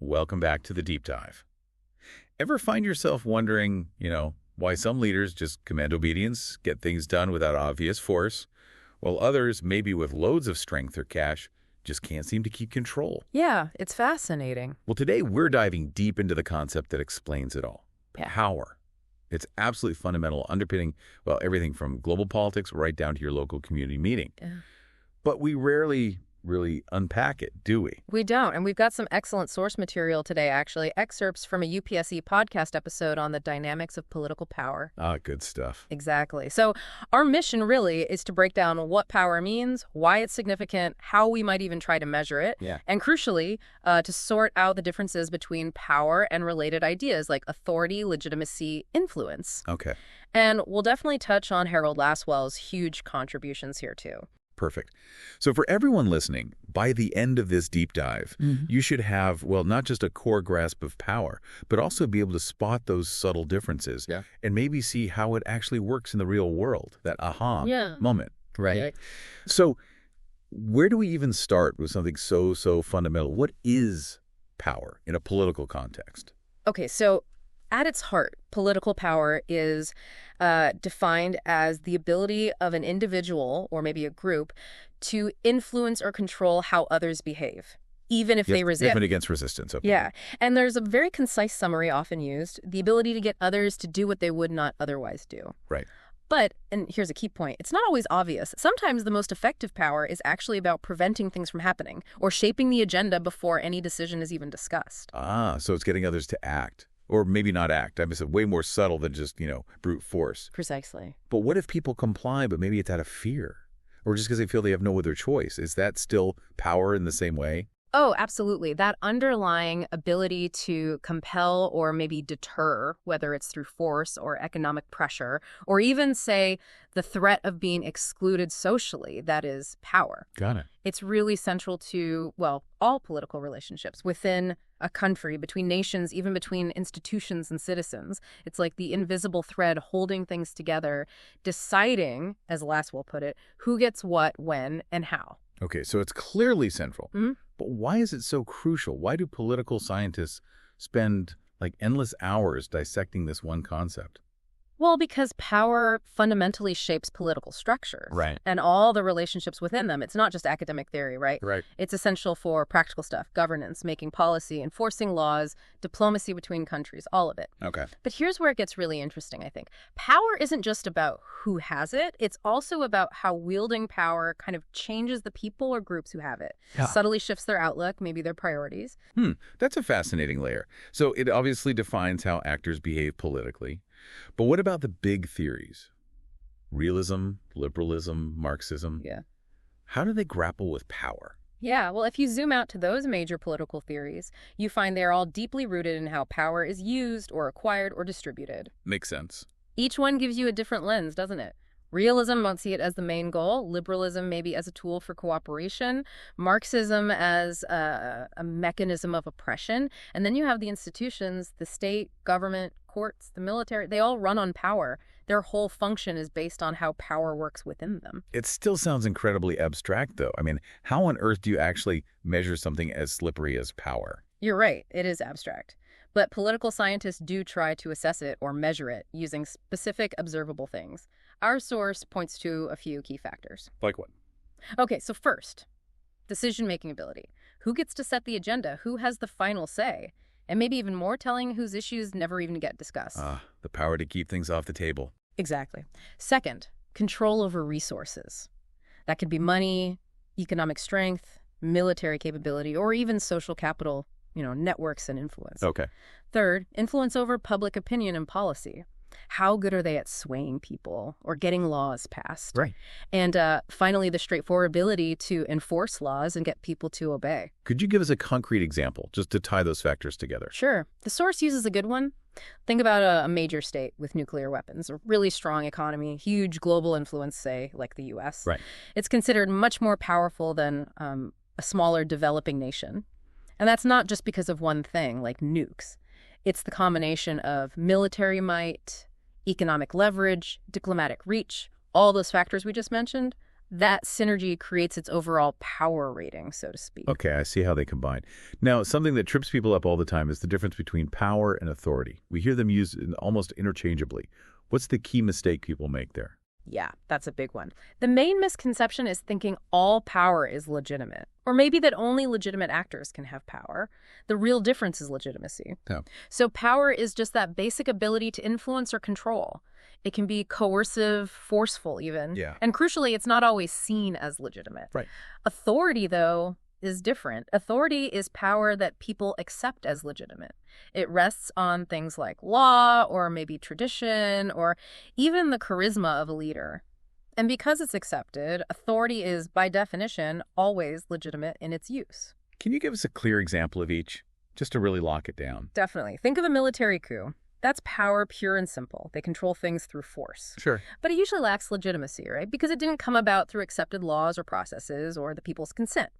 welcome back to the deep dive. Ever find yourself wondering, why some leaders just command obedience, get things done without obvious force, while others, maybe with loads of strength or cash, just can't seem to keep control? Yeah, it's fascinating. Well, today we're diving deep into the concept that explains it all. Yeah. Power. It's absolutely fundamental, underpinning, everything from global politics right down to your local community meeting. Yeah. But we rarely really unpack it, do we? We don't, and we've got some excellent source material today, actually. Excerpts from a UPSC podcast episode on the dynamics of political power. Ah, good stuff. Exactly. So our mission really is to break down what power means, why it's significant, how we might even try to measure it, and crucially, to sort out the differences between power and related ideas like authority, legitimacy, influence. Okay. And we'll definitely touch on Harold Lasswell's huge contributions here, too. Perfect. So for everyone listening, by the end of this deep dive, you should have, not just a core grasp of power, but also be able to spot those subtle differences and maybe see how it actually works in the real world, that aha moment, right? Yeah. So where do we even start with something so fundamental? What is power in a political context? Okay, so at its heart, political power is defined as the ability of an individual, or maybe a group, to influence or control how others behave, even if they resist. Even against resistance. Okay. Yeah, and there's a very concise summary often used, the ability to get others to do what they would not otherwise do. Right. But, and here's a key point, it's not always obvious. Sometimes the most effective power is actually about preventing things from happening or shaping the agenda before any decision is even discussed. Ah, so it's getting others to act. Or maybe not act. I mean, it's way more subtle than just, brute force. Precisely. But what if people comply, but maybe it's out of fear? Or just because they feel they have no other choice? Is that still power in the same way? Oh, absolutely. That underlying ability to compel or maybe deter, whether it's through force or economic pressure, or even, say, the threat of being excluded socially, that is power. Got it. It's really central to, all political relationships within a country, between nations, even between institutions and citizens. It's like the invisible thread holding things together, deciding, as Lasswell put it, who gets what, when, and how. Okay, so it's clearly central. But why is it so crucial? Why do political scientists spend endless hours dissecting this one concept? Well, because power fundamentally shapes political structures. Right. And all the relationships within them. It's not just academic theory, right? Right. It's essential for practical stuff, governance, making policy, enforcing laws, diplomacy between countries, all of it. Okay. But here's where it gets really interesting, I think. Power isn't just about who has it. It's also about how wielding power kind of changes the people or groups who have it. Yeah. Subtly shifts their outlook, maybe their priorities. That's a fascinating layer. So it obviously defines how actors behave politically. But what about the big theories? Realism, liberalism, Marxism? Yeah. How do they grapple with power? Yeah, well, if you zoom out to those major political theories, you find they're all deeply rooted in how power is used or acquired or distributed. Makes sense. Each one gives you a different lens, doesn't it? Realism won't see it as the main goal. Liberalism maybe as a tool for cooperation. Marxism as a mechanism of oppression. And then you have the institutions, the state, government, courts, the military. They all run on power. Their whole function is based on how power works within them. It still sounds incredibly abstract, though. I mean, how on earth do you actually measure something as slippery as power? You're right. It is abstract. But political scientists do try to assess it or measure it using specific observable things. Our source points to a few key factors. Like what? Okay, so first, decision-making ability. Who gets to set the agenda? Who has the final say? And maybe even more telling, whose issues never even get discussed. The power to keep things off the table. Exactly. Second, control over resources. That could be money, economic strength, military capability, or even social capital, networks and influence. Okay. Third, influence over public opinion and policy. How good are they at swaying people or getting laws passed? Right. And finally, the straightforward ability to enforce laws and get people to obey. Could you give us a concrete example just to tie those factors together? Sure. The source uses a good one. Think about a major state with nuclear weapons, a really strong economy, huge global influence, say, like the U.S. Right. It's considered much more powerful than a smaller developing nation. And that's not just because of one thing, like nukes. It's the combination of military might, economic leverage, diplomatic reach, all those factors we just mentioned. That synergy creates its overall power rating, so to speak. Okay, I see how they combine. Now, something that trips people up all the time is the difference between power and authority. We hear them used almost interchangeably. What's the key mistake people make there? Yeah, that's a big one. The main misconception is thinking all power is legitimate, or maybe that only legitimate actors can have power. The real difference is legitimacy. Yeah. So power is just that basic ability to influence or control. It can be coercive, forceful even. Yeah. And crucially, it's not always seen as legitimate. Right. Authority, though, is different. Authority is power that people accept as legitimate. It rests on things like law or maybe tradition or even the charisma of a leader. And because it's accepted, authority is, by definition, always legitimate in its use. Can you give us a clear example of each, just to really lock it down? Definitely. Think of a military coup. That's power pure and simple. They control things through force. Sure. But it usually lacks legitimacy, right? Because it didn't come about through accepted laws or processes or the people's consent.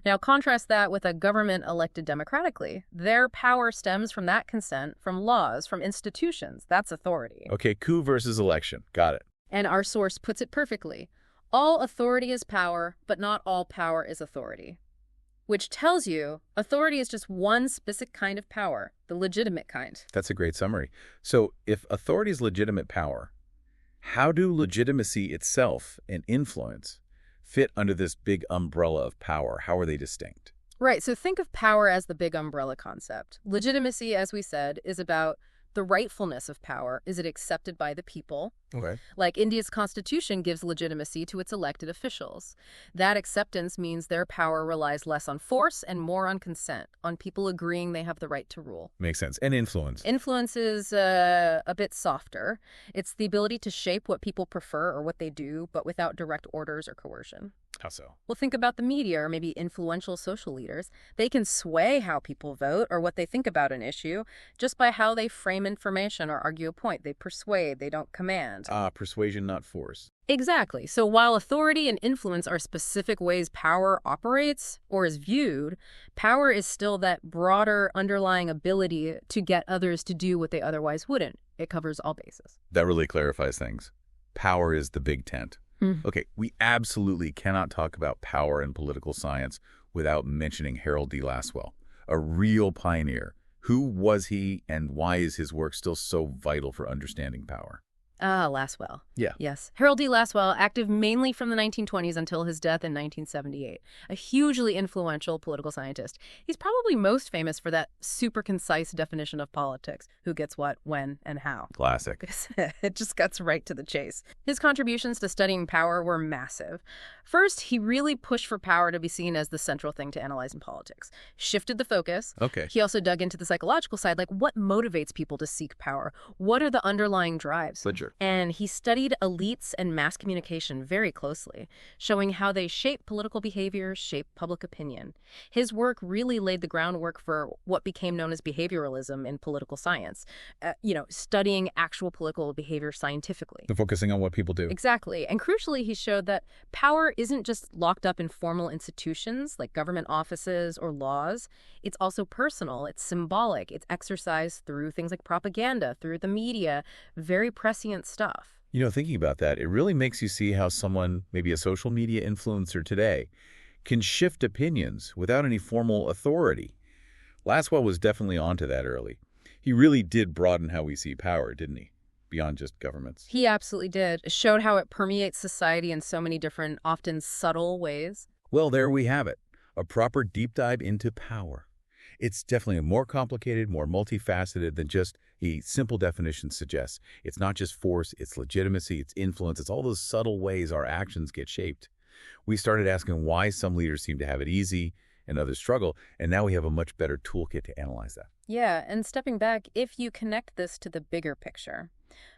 Now, contrast that with a government elected democratically. Their power stems from that consent, from laws, from institutions. That's authority. Okay, coup versus election. Got it. And our source puts it perfectly. All authority is power, but not all power is authority. Which tells you authority is just one specific kind of power, the legitimate kind. That's a great summary. So if authority is legitimate power, how do legitimacy itself and influence fit under this big umbrella of power? How are they distinct? Right, so think of power as the big umbrella concept. Legitimacy, as we said, is about the rightfulness of power. Is it accepted by the people? Okay. Like India's constitution gives legitimacy to its elected officials. That acceptance means their power relies less on force and more on consent, on people agreeing they have the right to rule. Makes sense. And influence. Influence is a bit softer. It's the ability to shape what people prefer or what they do, but without direct orders or coercion. How so? Well, think about the media or maybe influential social leaders. They can sway how people vote or what they think about an issue just by how they frame information or argue a point. They persuade, they don't command. Persuasion, not force. Exactly. So while authority and influence are specific ways power operates or is viewed, power is still that broader underlying ability to get others to do what they otherwise wouldn't. It covers all bases. That really clarifies things. Power is the big tent. Okay, we absolutely cannot talk about power in political science without mentioning Harold D. Lasswell, a real pioneer. Who was he, and why is his work still so vital for understanding power? Lasswell. Yeah. Yes. Harold D. Lasswell, active mainly from the 1920s until his death in 1978. A hugely influential political scientist. He's probably most famous for that super concise definition of politics. Who gets what, when, and how. Classic. It just cuts right to the chase. His contributions to studying power were massive. First, he really pushed for power to be seen as the central thing to analyze in politics. Shifted the focus. Okay. He also dug into the psychological side, like what motivates people to seek power? What are the underlying drives? Ledger. And he studied elites and mass communication very closely, showing how they shape political behavior, shape public opinion. His work really laid the groundwork for what became known as behavioralism in political science, studying actual political behavior scientifically. They're focusing on what people do. Exactly. And crucially, he showed that power isn't just locked up in formal institutions like government offices or laws. It's also personal. It's symbolic. It's exercised through things like propaganda, through the media, very prescient stuff. Thinking about that, it really makes you see how someone, maybe a social media influencer today, can shift opinions without any formal authority. Lasswell was definitely onto that early. He really did broaden how we see power, didn't he? Beyond just governments. He absolutely did. It showed how it permeates society in so many different, often subtle ways. Well, there we have it. A proper deep dive into power. It's definitely more complicated, more multifaceted than just a simple definition suggests. It's not just force, it's legitimacy, it's influence, it's all those subtle ways our actions get shaped. We started asking why some leaders seem to have it easy and others struggle, and now we have a much better toolkit to analyze that. Yeah, and stepping back, if you connect this to the bigger picture,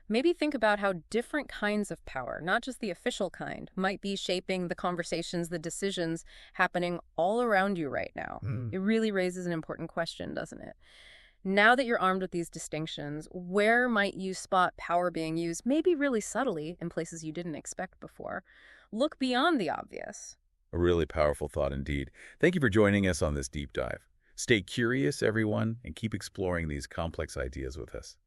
maybe think about how different kinds of power, not just the official kind, might be shaping the conversations, the decisions happening all around you right now. It really raises an important question, doesn't it? Now that you're armed with these distinctions, where might you spot power being used, maybe really subtly, in places you didn't expect before? Look beyond the obvious. A really powerful thought indeed. Thank you for joining us on this deep dive. Stay curious, everyone, and keep exploring these complex ideas with us.